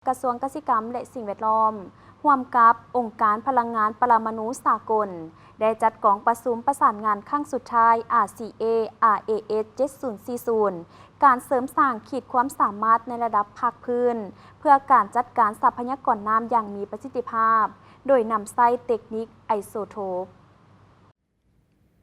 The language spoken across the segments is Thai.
กระทรวงเกษตรกรรมและสิ่งแวดล้อมร่วมกับองค์การพลังงานปรมาณูสากลได้จัดกองประชุมประสานงานครั้งสุดท้าย RCA RAS 7040 การเสริมสร้างขีดความสามารถในระดับภาคพื้นเพื่อการจัดการทรัพยากรน้ำอย่างมีประสิทธิภาพโดยนำใช้เทคนิคไอโซโทป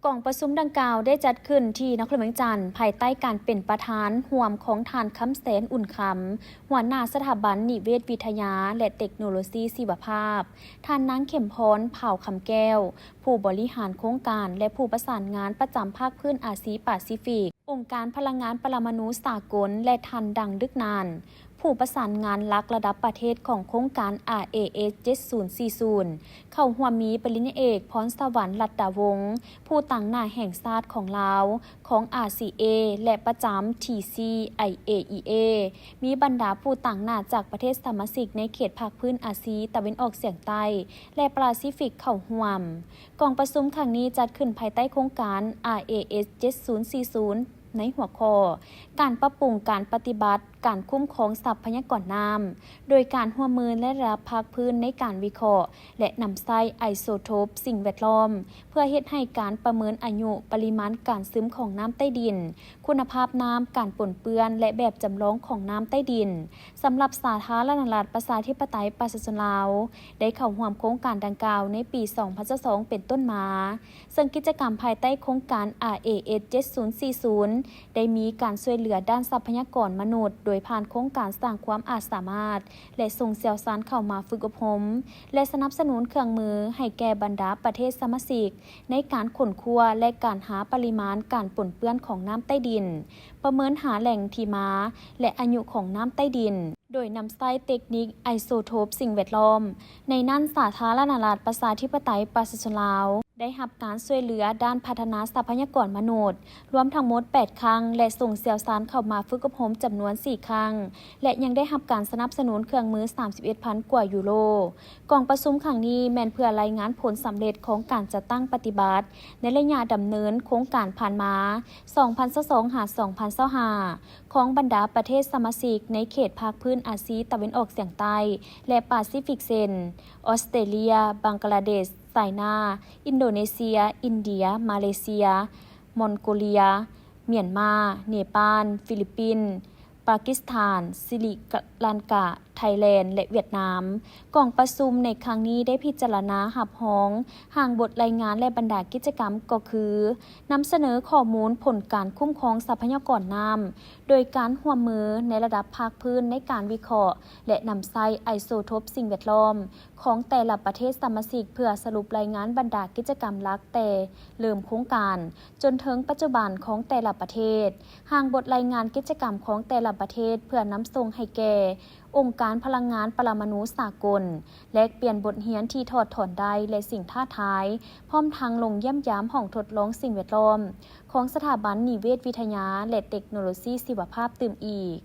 กองประชุมดังกล่าวได้จัดขึ้นที่นครเวียงจันทร์ภายใต้การเป็นประธานร่วมของท่านคำแสนอุ่นคำหัวหน้าสถาบันนิเวศวิทยาและเทคโนโลยีชีวภาพท่านนางเข็มพรเผ่าคำแก้วผู้บริหารโครงการและผู้ประสานงานประจำภาคพื้นอาซีแปซิฟิกองค์การพลังงานปรมาณูสากลและท่านดังดึกนานผู้ประสานงานหลักระดับประเทศของโครงการ RAS 7040เข้าร่วมมีปริญญาเอกพรสวรรค์ลัดดาวงศ์ผู้ตั้งหน้าแห่งชาติของลาวของ RCA และประจำ TCIAEA มีบรรดาผู้ตั้งหน้าจากประเทศสมาชิกในเขตภาคพื้นอาซีตะวันออกเฉียงใต้และแปซิฟิกเข้าร่วมกองประชุมครั้งนี้จัดขึ้นภายใต้โครงการ RAS 7040ในหัวข้อการปรับปรุงการปฏิบัติการคุ้มครองทรัพยากรน้ำโดยการร่วมมือและระดับภาคพื้นในการวิเคราะห์และนำใช้ไอโซโทปสิ่งแวดล้อมเพื่อเฮ็ดให้การประเมินอายุปริมาณการซึมของน้ำใต้ดินคุณภาพน้ำการปนเปื้อนและแบบจำลองของน้ำใต้ดินสำหรับสาธารณรัฐประชาธิปไตยประชาชนลาวได้เข้าร่วมโครงการดังกล่าวในปี 2022 เป็นต้นมาซึ่งกิจกรรมภายใต้โครงการ RAS 7040ได้มีการช่วยเหลือด้านทรัพยากรมนุษย์โดยผ่านโครงการสร้างความอาจสามารถและส่งเสี่ยวสารเข้ามาฝึกอบรมและสนับสนุนเครื่องมือให้แก่บรรดาประเทศสมาชิกในการค้นคว้าและการหาปริมาณการปนเปื้อนของน้ำใต้ดินประเมินหาแหล่งที่มาและอายุของน้ำใต้ดินโดยนำใช้เทคนิคไอโซโทปสิ่งแวดล้อมในนั้นสาธารณรัฐประชาธิปไตยประชาชนลาวได้รับการช่วยเหลือด้านพัฒนาทรัพยากรมนุษย์รวมทั้งหมด8ครั้งและส่งเสี่ยวสารเข้ามาฝึกอบรมจำนวน4ครั้งและยังได้รับการสนับสนุนเครื่องมือ 31,000 กว่ายูโรกองประชุมครั้งนี้แม่นเพื่อรายงานผลสำเร็จของการจัดตั้งปฏิบัติในระยะดำเนินโครงการผ่านมา 2022-2025 ของบรรดาประเทศสมาชิกในเขตภาคพื้นอาซีตะวันออกเฉียงใต้และแปซิฟิกเซนออสเตรเลียบังกลาเทศไชน่าอินโดนีเซียอินเดียมาเลเซียมองโกเลียเมียนมาเนปาลฟิลิปปินส์ปากีสถานศรีลังกาไทยแลนด์และเวียดนามกองประชุมในครั้งนี้ได้พิจารณารับรองห่างบทรายงานและบรรดากิจกรรมก็คือนำเสนอข้อมูลผลการคุ้มครองทรัพยากรน้ำโดยการร่วมมือในระดับภาคพื้นในการวิเคราะห์และนำใช้ไอโซโทปสิ่งแวดล้อมของแต่ละประเทศสมาชิกเพื่อสรุปรายงานบรรดากิจกรรมหลักแต่เริ่มโครงการจนถึงปัจจุบันของแต่ละประเทศห่างบทรายงานกิจกรรมของแต่ละประเทศเพื่อนำส่งให้แก่องค์การพลังงานปรมาณูสากลและเปลี่ยนบทเรียนที่ถอดถอนได้และสิ่งท้าทายพร้อมทางลงเยี่ยมยามห้องทดลองสิ่งแวดล้อมของสถาบันนิเวศวิทยาและเทคโนโลยีชีวภาพตื่มอีก